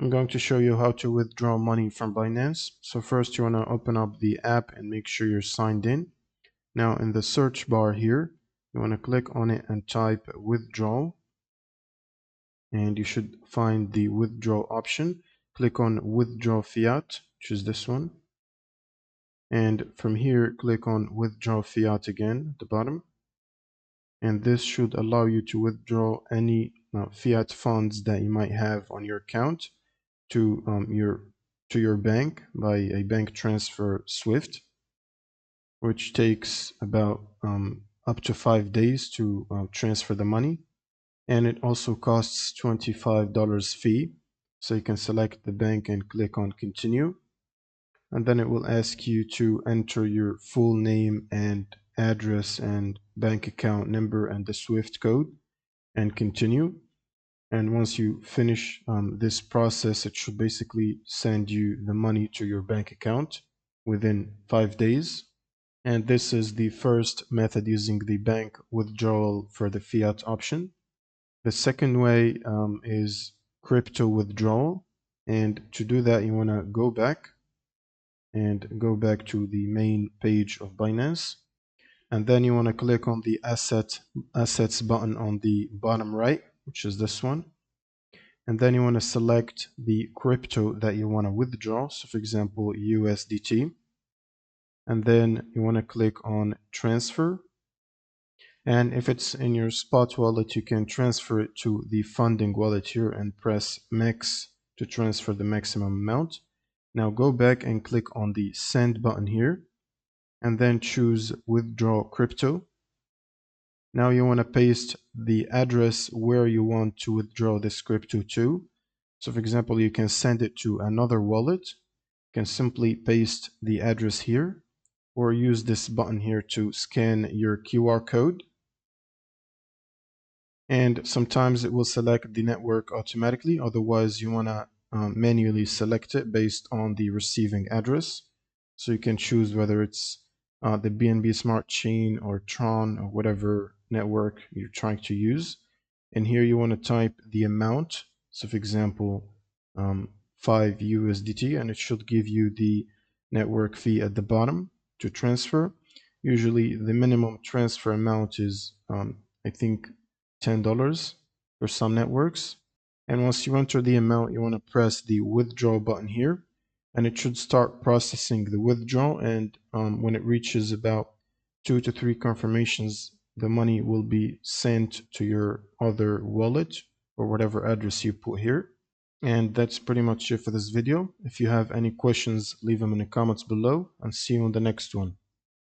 I'm going to show you how to withdraw money from Binance. So first you want to open up the app and make sure you're signed in. Now in the search bar here, you want to click on it and type withdrawal. And you should find the withdraw option. Click on withdraw fiat, which is this one. And from here, click on withdraw fiat again at the bottom. And this should allow you to withdraw any fiat funds that you might have on your account to your bank by a bank transfer SWIFT, which takes about up to 5 days to transfer the money, and it also costs $25 fee. So you can select the bank and click on continue, and then it will ask you to enter your full name and address and bank account number and the SWIFT code and continue. And once you finish this process, it should basically send you the money to your bank account within 5 days. And this is the first method using the bank withdrawal for the fiat option. The second way is crypto withdrawal. And to do that, you want to go back to the main page of Binance. And then you want to click on the assets button on the bottom right, which is this one. And then you want to select the crypto that you want to withdraw. So for example, USDT. And then you want to click on transfer. And if it's in your spot wallet, you can transfer it to the funding wallet here and press max to transfer the maximum amount. Now go back and click on the send button here and then choose withdraw crypto. Now you want to paste the address where you want to withdraw this crypto to. So for example, you can send it to another wallet. You can simply paste the address here or use this button here to scan your QR code. And sometimes it will select the network automatically. Otherwise, you want to manually select it based on the receiving address. So you can choose whether it's the BNB Smart Chain or Tron or whatever network you're trying to use. And here you want to type the amount. So for example, 5 USDT, and it should give you the network fee at the bottom to transfer. Usually the minimum transfer amount is, I think, $10 for some networks. And once you enter the amount, you want to press the withdraw button here, and it should start processing the withdrawal. And when it reaches about 2 to 3 confirmations, the money will be sent to your other wallet or whatever address you put here. And that's pretty much it for this video. If you have any questions, leave them in the comments below, and see you on the next one.